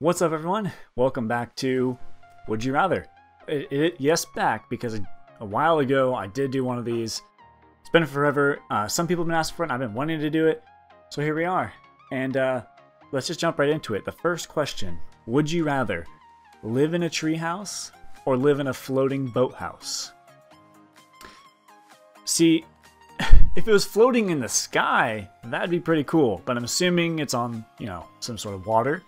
What's up, everyone? Welcome back to Would You Rather? Yes, back, because a while ago I did do one of these. It's been forever. Some people have been asking for it, and I've been wanting to do it. So here we are. And let's just jump right into it. The first question. Would you rather live in a treehouse or live in a floating boathouse? See, if it was floating in the sky, that'd be pretty cool. But I'm assuming it's on, some sort of water.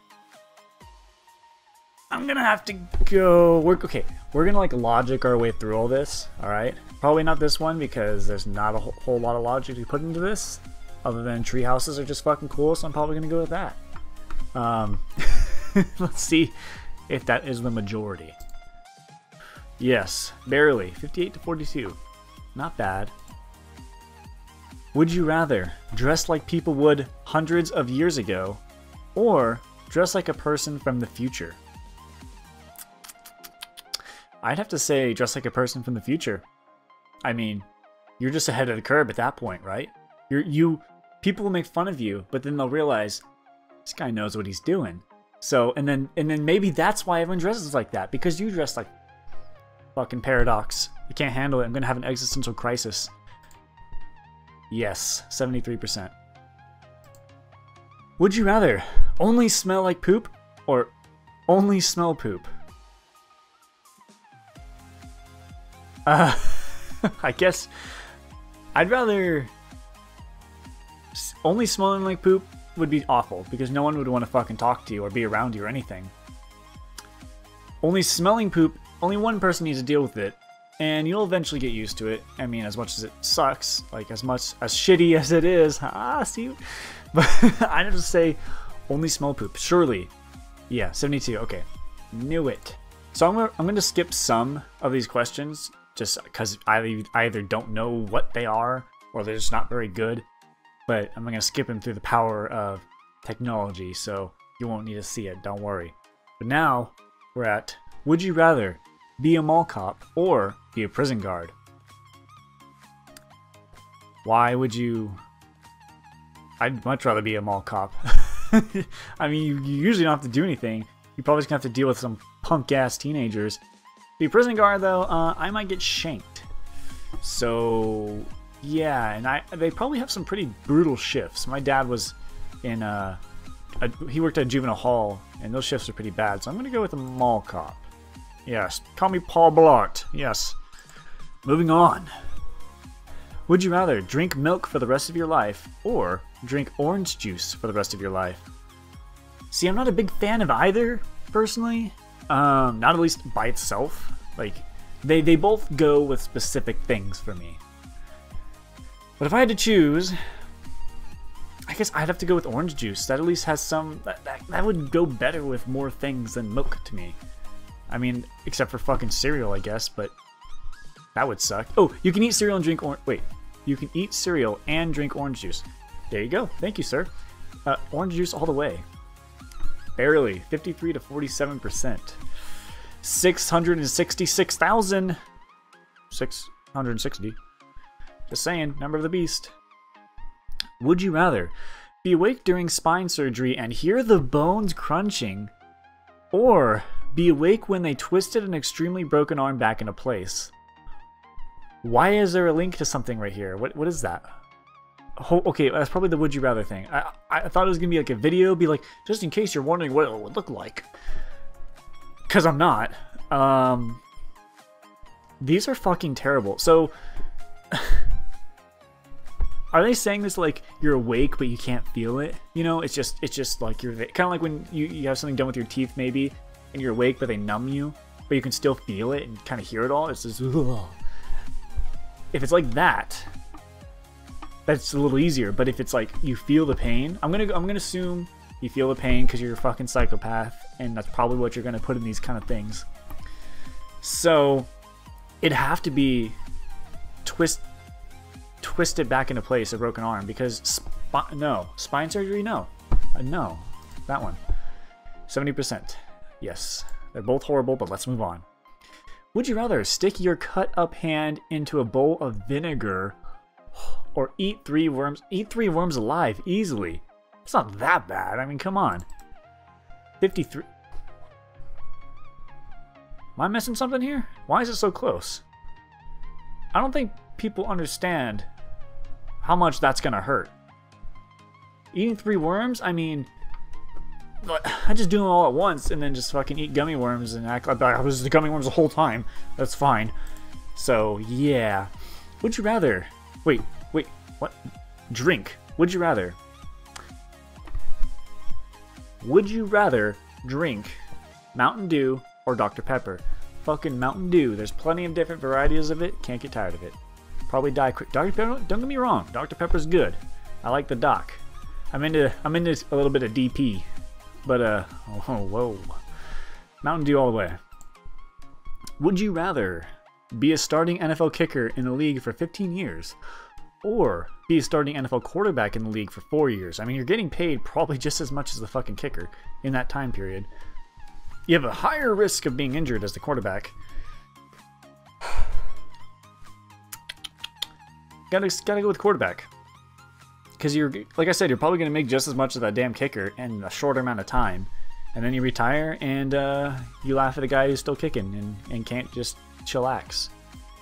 I'm gonna have to go. We're gonna logic our way through all this. All right, probably not this one because there's not a whole lot of logic to put into this, other than tree houses are just fucking cool. So I'm probably gonna go with that. Let's see if that is the majority. Yes, barely 58 to 42. Not bad. Would you rather dress like people would hundreds of years ago, or dress like a person from the future? I'd have to say dress like a person from the future. I mean, you're just ahead of the curve at that point, right? People will make fun of you, but then they'll realize this guy knows what he's doing. So, and then maybe that's why everyone dresses like that, because you dress like fucking Paradox. I can't handle it. I'm gonna have an existential crisis. Yes, 73%. Would you rather only smell like poop or only smell poop? I guess I'd rather only smelling like poop would be awful because no one would want to fucking talk to you or be around you or anything. Only smelling poop, only one person needs to deal with it, and you'll eventually get used to it. I mean, as much as it sucks, like as shitty as it is, see? But I'd have to say only smell poop. Surely. Yeah, 72. Okay. Knew it. So I'm going to skip some of these questions just because I either don't know what they are or they're just not very good. But I'm going to skip them through the power of technology, so you won't need to see it. Don't worry. But now we're at, would you rather be a mall cop or be a prison guard? Why would you? I'd much rather be a mall cop. I mean, you usually don't have to do anything. You probably just gonna have to deal with some punk-ass teenagers. Be a prison guard, though, I might get shanked. So, yeah, and they probably have some pretty brutal shifts. My dad was in he worked at a juvenile hall, and those shifts are pretty bad. So I'm gonna go with a mall cop. Yes, call me Paul Blart. Yes. Moving on. Would you rather drink milk for the rest of your life or drink orange juice for the rest of your life? See, I'm not a big fan of either, personally. Not at least by itself. Like, they both go with specific things for me. But if I had to choose, I guess I'd have to go with orange juice. That at least has some... That would go better with more things than milk to me. I mean, except for fucking cereal, I guess, but that would suck. Oh, you can eat cereal and drink you can eat cereal and drink orange juice. There you go. Thank you, sir. Orange juice all the way. Barely. 53 to 47%. 666,000. 660. Just saying. Number of the beast. Would you rather be awake during spine surgery and hear the bones crunching, or be awake when they twisted an extremely broken arm back into place? Why is there a link to something right here? What is that? Oh, okay, that's probably the would you rather thing. I thought it was gonna be like a video, be like, just in case you're wondering what it would look like. Cause I'm not. These are fucking terrible. So are they saying this like you're awake but you can't feel it? You know, it's just like you're kind of like when you have something done with your teeth maybe, and you're awake but they numb you, but you can still feel it and kind of hear it all. It's just, ugh. If it's like that, that's a little easier. But if it's like you feel the pain, I'm gonna assume you feel the pain because you're a fucking psychopath, and that's probably what you're gonna put in these kind of things. So it'd have to be twisted back into place, a broken arm, because no spine surgery, no, no, that one. 70%. Yes, they're both horrible, but let's move on. Would you rather stick your cut up hand into a bowl of vinegar or eat three worms alive easily? It's not that bad. I mean, come on. 53. Am I missing something here? Why is it so close? I don't think people understand how much that's gonna hurt. Eating 3 worms? I mean, I just do them all at once and then just fucking eat gummy worms and act like I was the gummy worms the whole time. That's fine. So, yeah. Would you rather... Wait, what? Drink. Would you rather? Would you rather drink Mountain Dew or Dr. Pepper? Fucking Mountain Dew. There's plenty of different varieties of it. Can't get tired of it. Probably die quick. Dr. Pepper, don't get me wrong. Dr. Pepper's good. I like the Doc. I'm into a little bit of DP. But, whoa. Mountain Dew all the way. Would you rather be a starting NFL kicker in the league for 15 years or be a starting NFL quarterback in the league for 4 years? I mean, you're getting paid probably just as much as the fucking kicker in that time period. You have a higher risk of being injured as the quarterback. Gotta go with quarterback. Because you're, like I said, you're probably going to make just as much as that damn kicker in a shorter amount of time. And then you retire and you laugh at a guy who's still kicking and can't just chillax.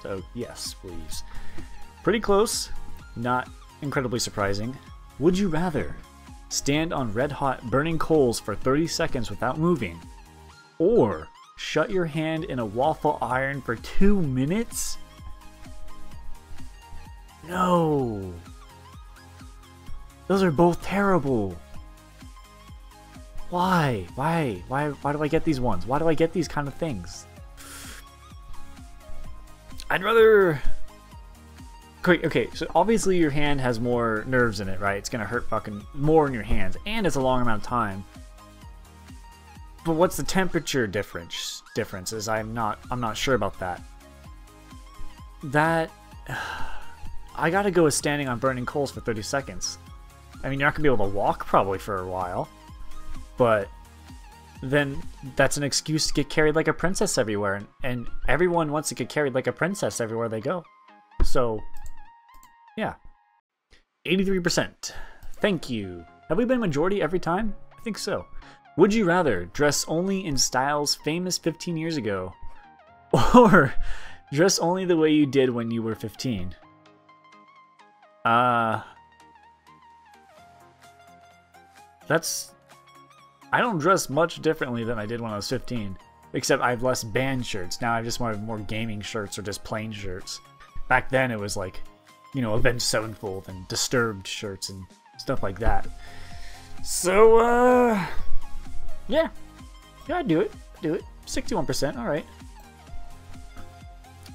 So, yes, please. Pretty close. Not incredibly surprising. Would you rather stand on red-hot burning coals for 30 seconds without moving, or shut your hand in a waffle iron for 2 minutes? No. Those are both terrible. Why? Why do I get these ones? Why do I get these kind of things? I'd rather... Okay, so obviously your hand has more nerves in it, right? It's gonna hurt fucking more in your hands, and it's a long amount of time. But what's the temperature differences? I'm not sure about that. I gotta go with standing on burning coals for 30 seconds. I mean, you're not gonna be able to walk probably for a while, but then that's an excuse to get carried like a princess everywhere, and everyone wants to get carried like a princess everywhere they go. So, yeah. 83%. Thank you. Have we been majority every time? I think so. Would you rather dress only in styles famous 15 years ago, or dress only the way you did when you were 15? I don't dress much differently than I did when I was 15, except I have less band shirts. Now I just want more gaming shirts or just plain shirts. Back then it was like, you know, Avenged Sevenfold and Disturbed shirts and stuff like that. So, yeah, I'd do it. 61%, alright.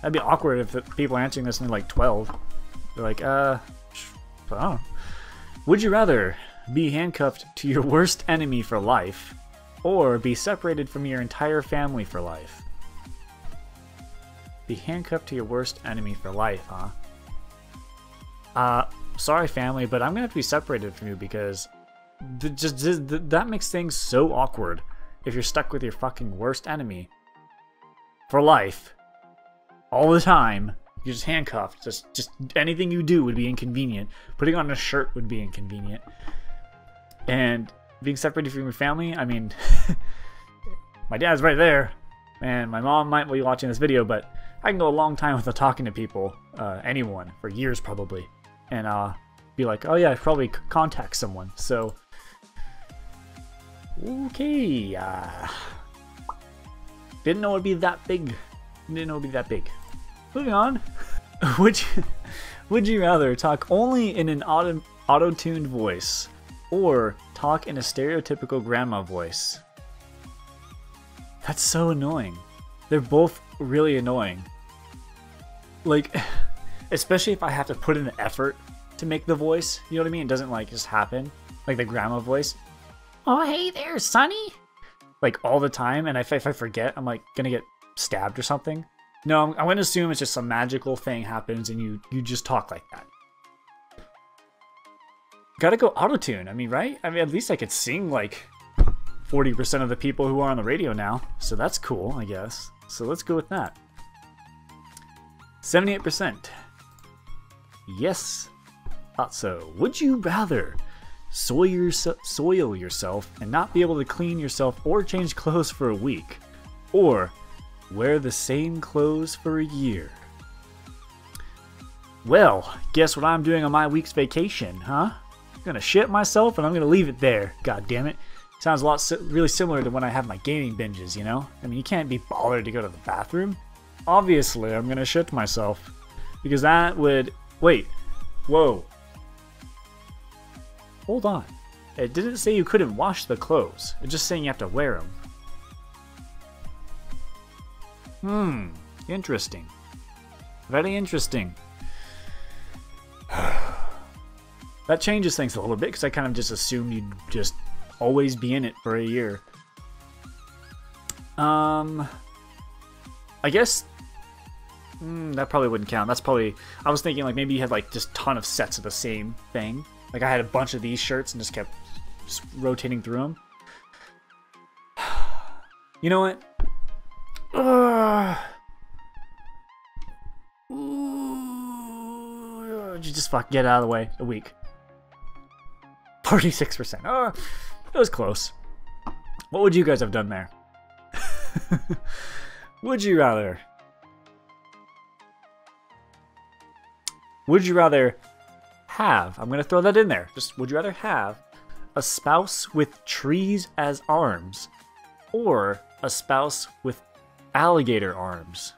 That'd be awkward if the people answering this are like 12. They're like, I don't know. Would you rather be handcuffed to your worst enemy for life, or be separated from your entire family for life? Be handcuffed to your worst enemy for life, huh? Sorry family, but I'm gonna have to be separated from you because that makes things so awkward if you're stuck with your fucking worst enemy for life all the time. You're just handcuffed. Just anything you do would be inconvenient. Putting on a shirt would be inconvenient. And being separated from your family, I mean, my dad's right there, and my mom might be watching this video, but I can go a long time without talking to people, anyone, for years probably, and be like, oh yeah, I probably contact someone. So, okay, didn't know it'd be that big. Moving on. Would you rather talk only in an auto-tuned voice, or talk in a stereotypical grandma voice? That's so annoying. They're both really annoying. Like, especially if I have to put in the effort to make the voice, you know what I mean? It doesn't like just happen. Like the grandma voice. Oh, hey there, Sonny. Like all the time, and if I forget, I'm like gonna get stabbed or something. No, I'm gonna assume it's just some magical thing happens and you just talk like that. Gotta go auto-tune, I mean, right? I mean, at least I could sing like 40% of the people who are on the radio now. So that's cool, I guess. So let's go with that. 78%. Yes. Thought so. Would you rather soil yourself and not be able to clean yourself or change clothes for a week, or Wear the same clothes for a year. Well, guess what I'm doing on my week's vacation, huh? I'm gonna shit myself and I'm gonna leave it there. God damn it. Sounds a lot really similar to when I have my gaming binges, you know? I mean, you can't be bothered to go to the bathroom. Obviously, I'm gonna shit myself. Because that would... Wait. Whoa. Hold on. It didn't say you couldn't wash the clothes. It's just saying you have to wear them. Interesting. Very interesting. That changes things a little bit because I kind of just assumed you'd just always be in it for a year. I guess that probably wouldn't count. That's probably... I was thinking like maybe you had like just a ton of sets of the same thing. Like I had a bunch of these shirts and just kept rotating through them. You know what? Just fuck get out of the way. A week. 46%. Oh, it was close. What would you guys have done there? Would you rather? Would you rather have, I'm going to throw that in there, just would you rather have a spouse with trees as arms or a spouse with alligator arms?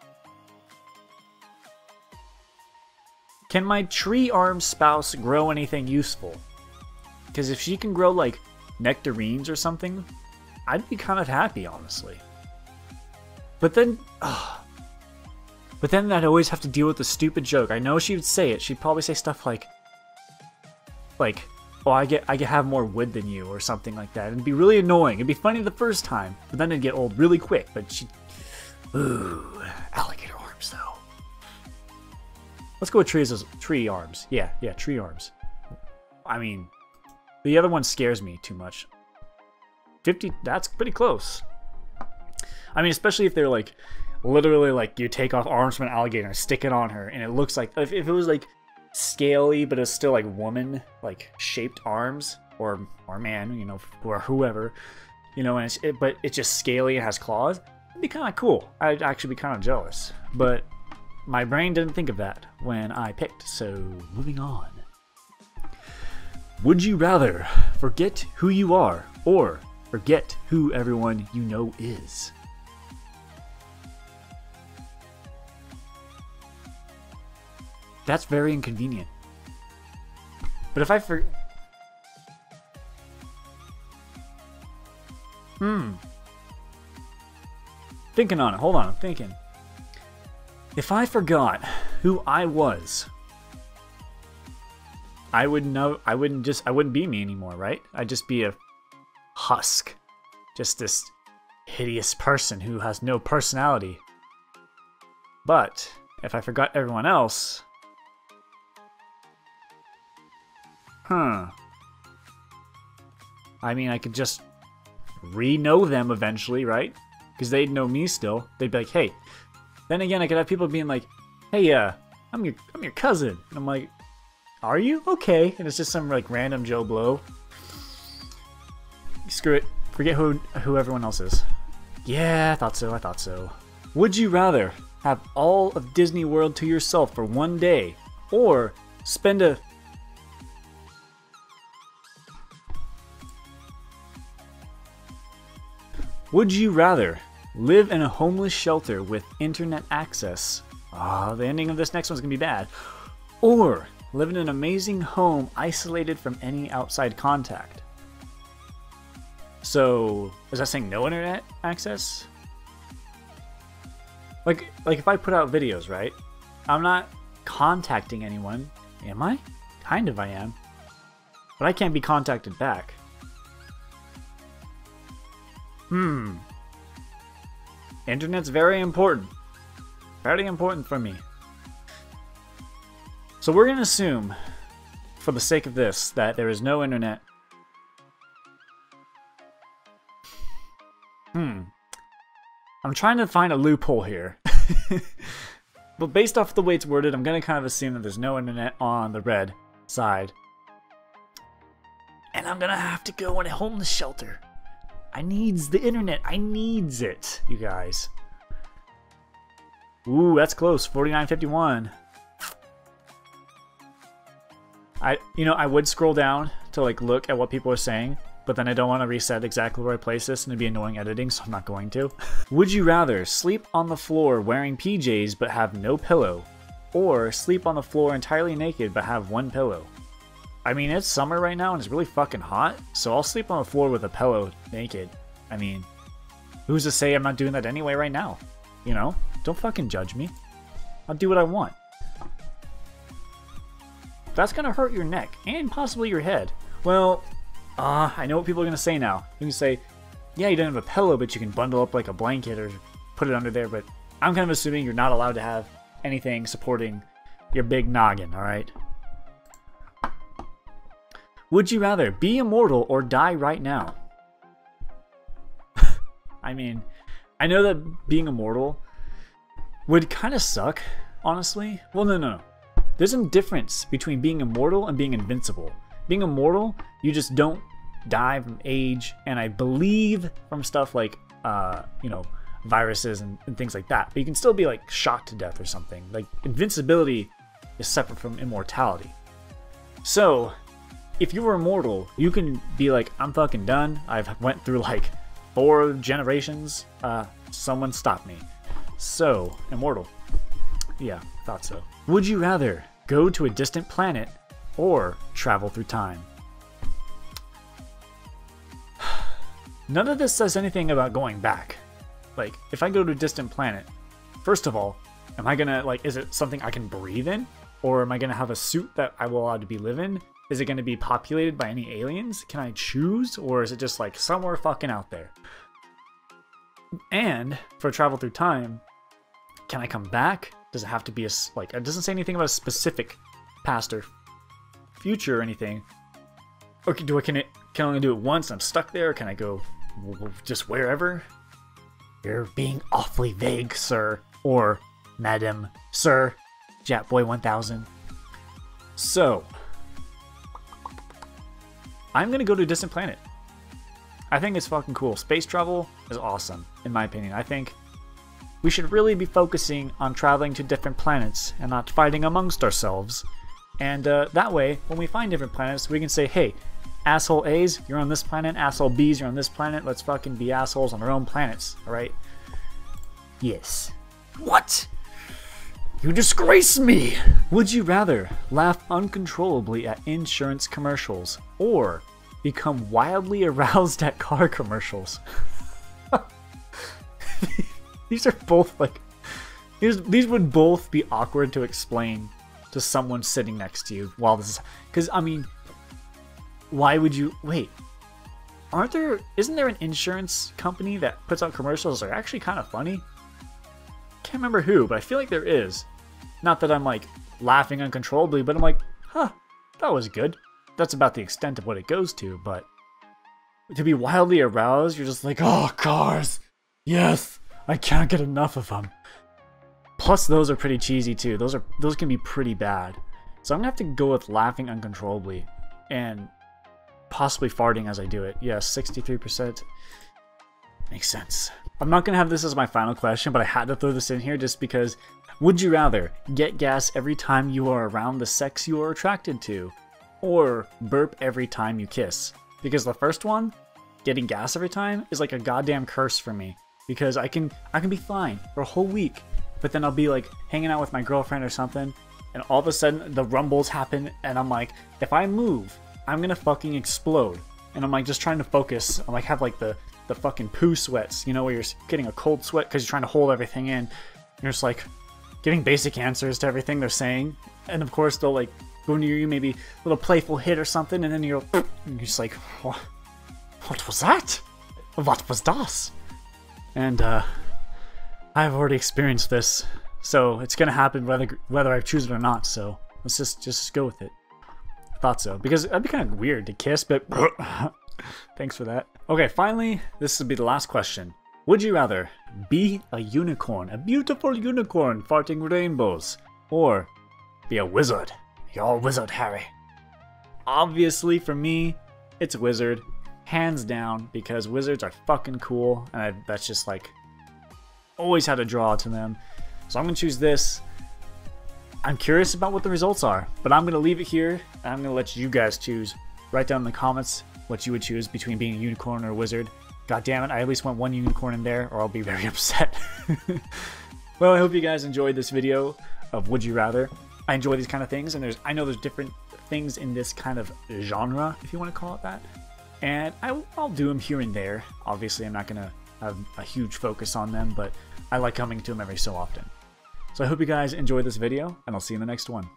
Can my tree arm spouse grow anything useful? Because if she can grow like nectarines or something, I'd be kind of happy, honestly. But then I'd always have to deal with the stupid joke. I know she would say it. She'd probably say stuff like, oh, I get have more wood than you, or something like that. It'd be really annoying. It'd be funny the first time, but then it'd get old really quick. But she, ooh, alligator arms though. Let's go with tree arms. Yeah, tree arms. I mean, the other one scares me too much. 50, that's pretty close. I mean, especially if they're like, literally like you take off arms from an alligator and stick it on her, and it looks like, if it was like scaly, but it's still like woman, like shaped arms, or man, you know, or whoever, you know, and but it's just scaly and has claws, it'd be kind of cool. I'd actually be kind of jealous, but my brain didn't think of that when I picked, so moving on. Would you rather forget who you are or forget who everyone you know is? That's very inconvenient. But if I Thinking on it. Hold on, I'm thinking. If I forgot who I was, I would know. I wouldn't be me anymore, right? I'd just be a husk, just this hideous person who has no personality. But if I forgot everyone else, I mean, I could just re-know them eventually, right? Because they'd know me still. They'd be like, hey. Then again, I could have people being like, hey, I'm your cousin. And I'm like, are you? Okay. And it's just some like random Joe Blow. Screw it. Forget who everyone else is. Yeah, I thought so. Would you rather have all of Disney World to yourself for one day, or spend a... Would you rather live in a homeless shelter with internet access? The ending of this next one's gonna be bad. Or live in an amazing home isolated from any outside contact? So, is that saying no internet access? Like if I put out videos, right? I'm not contacting anyone, am I? Kind of I am. But I can't be contacted back. Internet's very important. Very important for me. So we're going to assume, for the sake of this, that there is no internet. I'm trying to find a loophole here. But based off the way it's worded, I'm going to kind of assume that there's no internet on the red side. And I'm going to have to go in a homeless shelter. I needs the internet. I needs it, you guys. Ooh, that's close. 49.51. I would scroll down to like look at what people are saying, but then I don't want to reset exactly where I place this and it'd be annoying editing, so I'm not going to. Would you rather sleep on the floor wearing PJs but have no pillow, or sleep on the floor entirely naked but have one pillow? I mean, it's summer right now and it's really fucking hot, so I'll sleep on the floor with a pillow naked. I mean, who's to say I'm not doing that anyway right now? You know? Don't fucking judge me. I'll do what I want. That's gonna hurt your neck and possibly your head. Well, I know what people are gonna say now. You can say, yeah, you don't have a pillow, but you can bundle up like a blanket or put it under there, but I'm kind of assuming you're not allowed to have anything supporting your big noggin, alright? Would you rather be immortal or die right now? I mean, I know that being immortal would kind of suck, honestly. Well, no. There's a difference between being immortal and being invincible. Being immortal, you just don't die from age, and I believe from stuff like, viruses and things like that. But you can still be like shot to death or something. Like, invincibility is separate from immortality. So, if you were immortal, you can be like, I'm fucking done. I've went through like 4 generations. Someone stop me. So, immortal. Yeah, thought so. Would you rather go to a distant planet or travel through time? None of this says anything about going back. Like, if I go to a distant planet, first of all, am I gonna, like, is it something I can breathe in? Or am I gonna have a suit that I will allow to be live in? Is it gonna be populated by any aliens? Can I choose? Or is it just, like, somewhere fucking out there? And, for travel through time, can I come back? Does it have to be a, like, it doesn't say anything about a specific past or future or anything. Or can I only do it once and I'm stuck there? Or can I go just wherever? You're being awfully vague, sir. Or, madam, sir. Japboy 1000. So, I'm gonna go to a distant planet. I think it's fucking cool. Space travel is awesome, in my opinion. I think we should really be focusing on traveling to different planets and not fighting amongst ourselves. And that way, when we find different planets, we can say, hey, asshole A's, you're on this planet. Asshole B's, you're on this planet. Let's fucking be assholes on our own planets, alright? Yes. What? You disgrace me! Would you rather laugh uncontrollably at insurance commercials or become wildly aroused at car commercials? These are both like, these would both be awkward to explain to someone sitting next to you while this is, because I mean, why would you, wait, isn't there an insurance company that puts out commercials that are actually kind of funny? Can't remember who, but I feel like there is. Not that I'm like laughing uncontrollably, but I'm like, huh, that was good. That's about the extent of what it goes to, but to be wildly aroused, you're just like, oh, cars, yes. I can't get enough of them. Plus, those are pretty cheesy too. Those can be pretty bad. So I'm gonna have to go with laughing uncontrollably and possibly farting as I do it. Yes, 63%. Makes sense. I'm not gonna have this as my final question, but I had to throw this in here just because. Would you rather get gas every time you are around the sex you are attracted to, or burp every time you kiss? Because the first one, getting gas every time, is like a goddamn curse for me. Because I can be fine for a whole week, but then I'll be like hanging out with my girlfriend or something, and all of a sudden the rumbles happen, and I'm like, if I move, I'm gonna fucking explode. And I'm like just trying to focus. I'm like have like the fucking poo sweats, you know, where you're getting a cold sweat because you're trying to hold everything in. You're just like giving basic answers to everything they're saying, and of course they'll like go near you, maybe a little playful hit or something, and then you're just like, what was that? What was das? And I've already experienced this, so it's gonna happen whether I choose it or not. So let's just go with it. Thought so, because that'd be kind of weird to kiss, but thanks for that. Okay, finally, this will be the last question. Would you rather be a unicorn, a beautiful unicorn farting rainbows, or be a wizard? You're a wizard, Harry. Obviously, for me, it's a wizard. Hands down, because wizards are fucking cool, and that's just like always had a draw to them. So I'm going to choose this. I'm curious about what the results are, but I'm going to leave it here, and I'm going to let you guys choose. Write down in the comments what you would choose between being a unicorn or a wizard. God damn it, I at least want one unicorn in there, or I'll be very upset. Well, I hope you guys enjoyed this video of Would You Rather. I enjoy these kind of things, and I know there's different things in this kind of genre, if you want to call it that. And I'll do them here and there. Obviously, I'm not going to have a huge focus on them, but I like coming to them every so often. So I hope you guys enjoyed this video, and I'll see you in the next one.